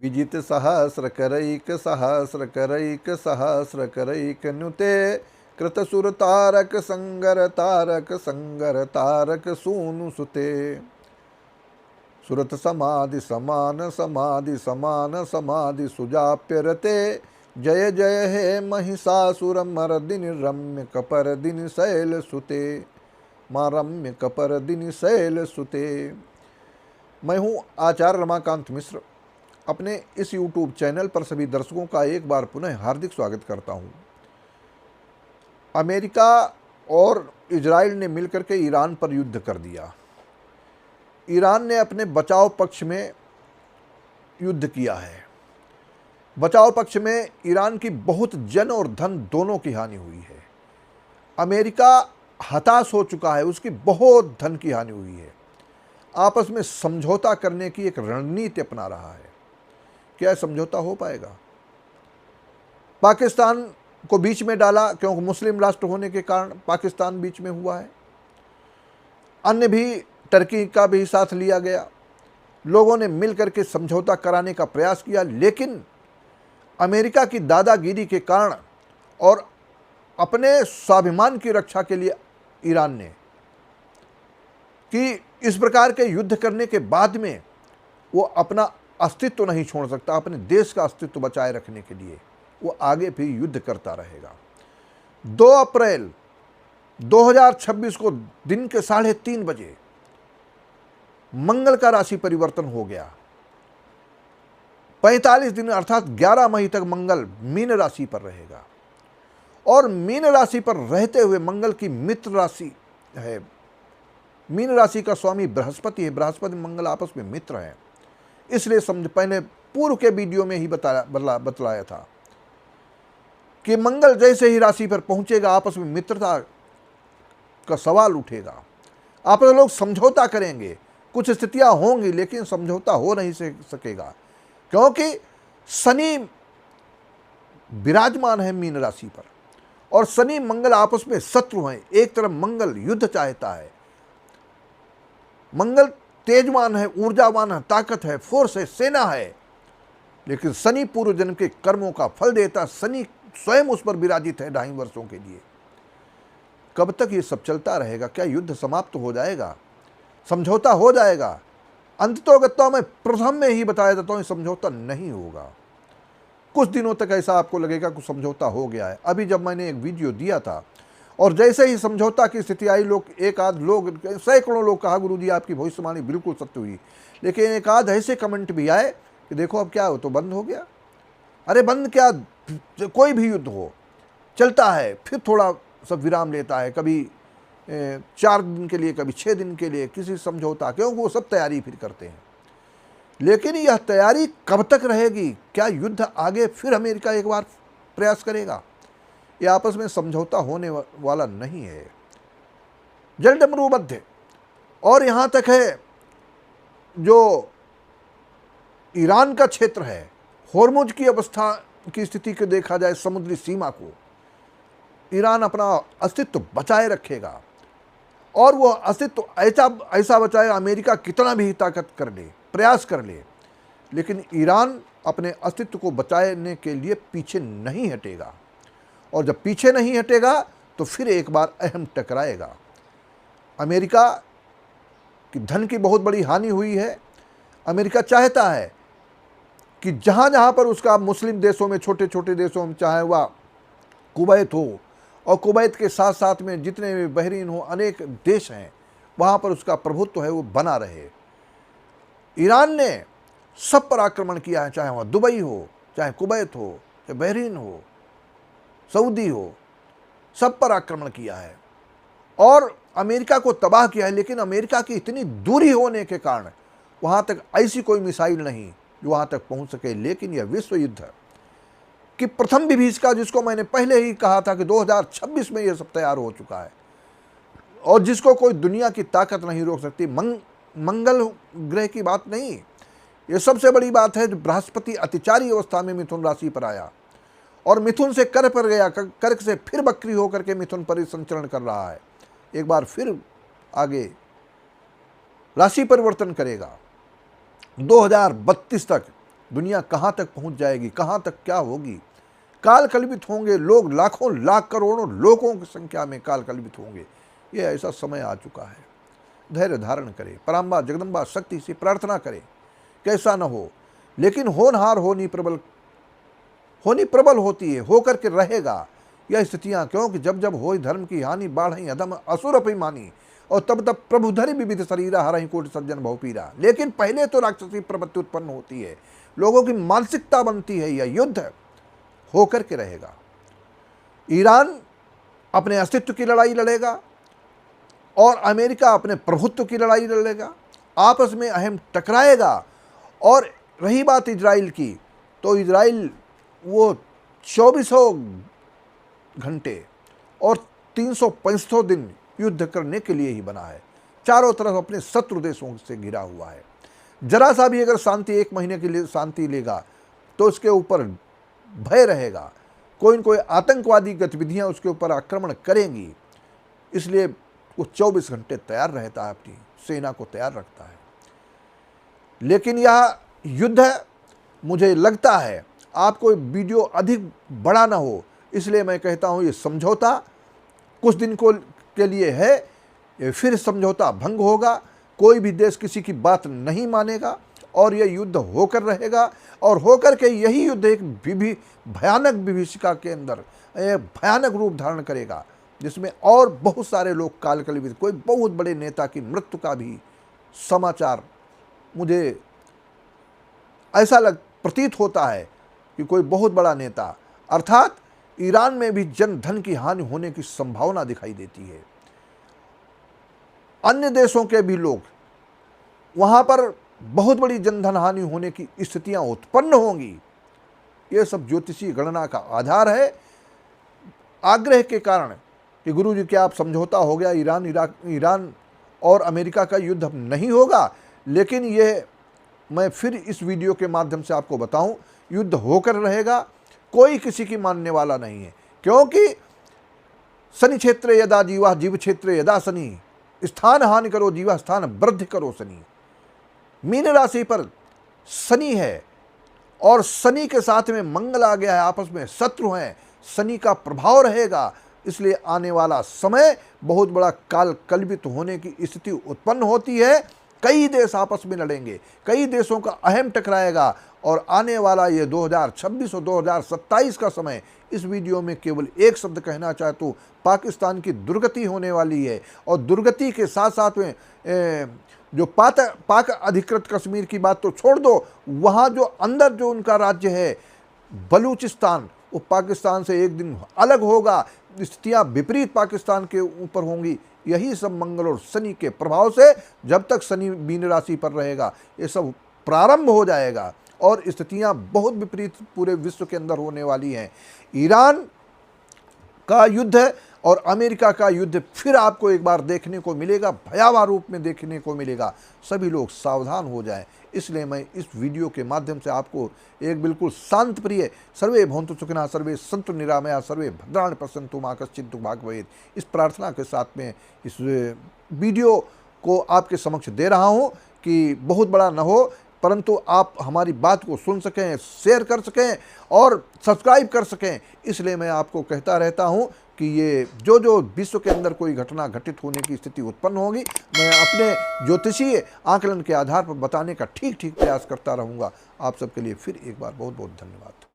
विजित सहस्रकरैक सहस्रकरैक सहस्रकरैक नुते कृतसुर तारक संगर तारक सूनु सुते। सुरत समाधि समान समाधि समान समाधि सुजाप्य रते। जय जय हे महिषासुर मर्दिनि रम्य कपरदिनि शैल सुते। माँ रम्य कपरदिनि शैल सुते। मैं हूँ आचार्य रमाकांत मिश्र। अपने इस YouTube चैनल पर सभी दर्शकों का एक बार पुनः हार्दिक स्वागत करता हूँ। अमेरिका और इजराइल ने मिलकर के ईरान पर युद्ध कर दिया। ईरान ने अपने बचाव पक्ष में युद्ध किया है। बचाव पक्ष में ईरान की बहुत जन और धन दोनों की हानि हुई है। अमेरिका हताश हो चुका है, उसकी बहुत धन की हानि हुई है। आपस में समझौता करने की एक रणनीति अपना रहा है। क्या समझौता हो पाएगा? पाकिस्तान को बीच में डाला, क्योंकि मुस्लिम राष्ट्र होने के कारण पाकिस्तान बीच में हुआ है। अन्य भी, टर्की का भी साथ लिया गया। लोगों ने मिलकर के समझौता कराने का प्रयास किया, लेकिन अमेरिका की दादागिरी के कारण और अपने स्वाभिमान की रक्षा के लिए ईरान ने कि इस प्रकार के युद्ध करने के बाद में वो अपना अस्तित्व नहीं छोड़ सकता। अपने देश का अस्तित्व बचाए रखने के लिए वो आगे भी युद्ध करता रहेगा। 2 अप्रैल 2026 को दिन के 3:30 बजे मंगल का राशि परिवर्तन हो गया। 45 दिन अर्थात 11 मई तक मंगल मीन राशि पर रहेगा। और मीन राशि पर रहते हुए मंगल की मित्र राशि है। मीन राशि का स्वामी बृहस्पति है। बृहस्पति मंगल आपस में मित्र हैं। इसलिए पहले पूर्व के वीडियो में ही बतलाया था कि मंगल जैसे ही राशि पर पहुंचेगा, आपस में मित्रता का सवाल उठेगा। आपस में लोग समझौता करेंगे। कुछ स्थितियां होंगी, लेकिन समझौता हो नहीं सकेगा, क्योंकि शनि विराजमान है मीन राशि पर और शनि मंगल आपस में शत्रु हैं। एक तरफ मंगल युद्ध चाहता है। मंगल तेजवान है, ऊर्जावान है, ताकत है, फोर्स है, सेना है, लेकिन शनि पूर्व जन्म के कर्मों का फल देता। शनि स्वयं उस पर विराजित है 2.5 वर्षों के लिए। कब तक ये सब चलता रहेगा? क्या युद्ध समाप्त हो जाएगा? समझौता हो जाएगा? अंततोगत्वा मैं प्रथम में ही बताया देता हूँ, समझौता नहीं होगा। कुछ दिनों तक ऐसा आपको लगेगा कि समझौता हो गया है। अभी जब मैंने एक वीडियो दिया था और जैसे ही समझौता की स्थिति आई, एक आध लोग, सैकड़ों लोग कहा गुरुजी आपकी भविष्यवाणी बिल्कुल सत्य हुई, लेकिन एक आध ऐसे कमेंट भी आए कि देखो अब क्या हो, तो बंद हो गया। अरे बंद क्या, कोई भी युद्ध हो चलता है, फिर थोड़ा सब विराम लेता है, कभी 4 दिन के लिए, कभी 6 दिन के लिए किसी समझौता, क्योंकि वो सब तैयारी फिर करते हैं। लेकिन यह तैयारी कब तक रहेगी? क्या युद्ध आगे फिर अमेरिका एक बार प्रयास करेगा? ये आपस में समझौता होने वाला नहीं है। जलडमरू मध्य और यहाँ तक है जो ईरान का क्षेत्र है, होर्मुज की अवस्था की स्थिति को देखा जाए, समुद्री सीमा को ईरान अपना अस्तित्व बचाए रखेगा। और वह अस्तित्व ऐसा बचाए, अमेरिका कितना भी ताकत कर ले, प्रयास कर ले, लेकिन ईरान अपने अस्तित्व को बचाने के लिए पीछे नहीं हटेगा। और जब पीछे नहीं हटेगा तो फिर एक बार अहम टकराएगा। अमेरिका की धन की बहुत बड़ी हानि हुई है। अमेरिका चाहता है कि जहाँ जहाँ पर उसका मुस्लिम देशों में, छोटे छोटे देशों में, चाहे वह कुवैत हो और कुवैत के साथ साथ में जितने भी बहरीन हो, अनेक देश हैं, वहाँ पर उसका प्रभुत्व है वो बना रहे। ईरान ने सब पर आक्रमण किया है, चाहे वह दुबई हो, चाहे कुवैत हो, चाहे बहरीन हो, सऊदी हो, सब पर आक्रमण किया है और अमेरिका को तबाह किया है। लेकिन अमेरिका की इतनी दूरी होने के कारण वहाँ तक ऐसी कोई मिसाइल नहीं जो वहाँ तक पहुँच सके। लेकिन यह विश्व युद्ध की प्रथम विभीषिका, जिसको मैंने पहले ही कहा था कि 2026 में यह सब तैयार हो चुका है और जिसको कोई दुनिया की ताकत नहीं रोक सकती। मंगल ग्रह की बात नहीं, ये सबसे बड़ी बात है। जो बृहस्पति अतिचारी अवस्था में मिथुन राशि पर आया और मिथुन से कर्क पर गया, कर्क से फिर बकरी होकर के मिथुन पर संचरण कर रहा है, एक बार फिर आगे राशि परिवर्तन करेगा। 2032 तक दुनिया कहाँ तक पहुँच जाएगी, कहाँ तक क्या होगी। काल कल्पित होंगे लोग, लाखों लाख करोड़ों लोगों की संख्या में काल कल्पित होंगे। ये ऐसा समय आ चुका है। धैर्य धारण करें, पराम्बा जगदम्बा शक्ति से प्रार्थना करें कैसा न हो, लेकिन होनहार होनी प्रबल होती है, होकर के रहेगा यह स्थितियां। क्योंकि जब जब हो धर्म की हानि, बाढ़ अधम असुर अभिमानी, और तब तब प्रभु धरि विविध शरीरा, हरहि कोटि सज्जन भव पीरा। लेकिन पहले तो राक्षसी प्रवृत्ति उत्पन्न होती है, लोगों की मानसिकता बनती है, यह युद्ध होकर के रहेगा। ईरान अपने अस्तित्व की लड़ाई लड़ेगा और अमेरिका अपने प्रभुत्व की लड़ाई लड़ेगा, आपस में अहम टकराएगा। और रही बात इजराइल की, तो इजराइल वो 2400 घंटे और 365 दिन युद्ध करने के लिए ही बना है। चारों तरफ अपने शत्रु देशों से घिरा हुआ है। जरा सा भी अगर शांति, 1 महीने के लिए शांति लेगा तो उसके ऊपर भय रहेगा, कोई न कोई आतंकवादी गतिविधियां उसके ऊपर आक्रमण करेंगी। इसलिए वो 24 घंटे तैयार रहता है, अपनी सेना को तैयार रखता है। लेकिन यह युद्ध, मुझे लगता है आपको वीडियो अधिक बड़ा ना हो, इसलिए मैं कहता हूँ ये समझौता कुछ दिन के लिए है, फिर समझौता भंग होगा। कोई भी देश किसी की बात नहीं मानेगा और यह युद्ध होकर रहेगा। और होकर के यही युद्ध एक भयानक विभीषिका के अंदर भयानक रूप धारण करेगा, जिसमें और बहुत सारे लोग काल कल्पित, कोई बहुत बड़े नेता की मृत्यु का भी समाचार मुझे ऐसा प्रतीत होता है कि कोई बहुत बड़ा नेता, अर्थात ईरान में भी जन धन की हानि होने की संभावना दिखाई देती है। अन्य देशों के भी लोग, वहां पर बहुत बड़ी जनधन हानि होने की स्थितियां उत्पन्न होंगी। ये सब ज्योतिषीय गणना का आधार है। आग्रह के कारण कि गुरुजी क्या आप समझौता हो गया, ईरान और अमेरिका का युद्ध अब नहीं होगा, लेकिन ये मैं फिर इस वीडियो के माध्यम से आपको बताऊं, युद्ध होकर रहेगा। कोई किसी की मानने वाला नहीं है, क्योंकि शनि क्षेत्र यदा जीवा, जीव क्षेत्र यदा शनि, स्थान हानि करो जीवा, स्थान वृद्धि करो शनि। मीन राशि पर शनि है और शनि के साथ में मंगल आ गया है, आपस में शत्रु हैं, शनि का प्रभाव रहेगा। इसलिए आने वाला समय बहुत बड़ा काल कल्पित होने की स्थिति उत्पन्न होती है। कई देश आपस में लड़ेंगे, कई देशों का अहम टकराएगा। और आने वाला ये 2026 और 2027 का समय, इस वीडियो में केवल एक शब्द कहना चाहता हूँ, पाकिस्तान की दुर्गति होने वाली है। और दुर्गति के साथ साथ में जो पाक अधिकृत कश्मीर की बात तो छोड़ दो, वहाँ जो अंदर जो उनका राज्य है बलूचिस्तान, वो पाकिस्तान से एक दिन अलग होगा। स्थितियाँ विपरीत पाकिस्तान के ऊपर होंगी। यही सब मंगल और शनि के प्रभाव से, जब तक शनि मीन राशि पर रहेगा, ये सब प्रारंभ हो जाएगा और स्थितियां बहुत विपरीत पूरे विश्व के अंदर होने वाली हैं। ईरान का युद्ध और अमेरिका का युद्ध फिर आपको एक बार देखने को मिलेगा, भयावह रूप में देखने को मिलेगा। सभी लोग सावधान हो जाएं। इसलिए मैं इस वीडियो के माध्यम से आपको एक बिल्कुल शांत प्रिय, सर्वे भवन्तु सुखिनः, सर्वे सन्तु निरामया, सर्वे भद्राणि पश्यन्तु मा कश्चित् दुर्भाग् भवेत्, इस प्रार्थना के साथ में इस वीडियो को आपके समक्ष दे रहा हूँ कि बहुत बड़ा न हो, परंतु आप हमारी बात को सुन सकें, शेयर कर सकें और सब्सक्राइब कर सकें। इसलिए मैं आपको कहता रहता हूं कि ये जो विश्व के अंदर कोई घटना घटित होने की स्थिति उत्पन्न होगी, मैं अपने ज्योतिषीय आकलन के आधार पर बताने का ठीक प्रयास करता रहूँगा। आप सबके लिए फिर एक बार बहुत बहुत धन्यवाद।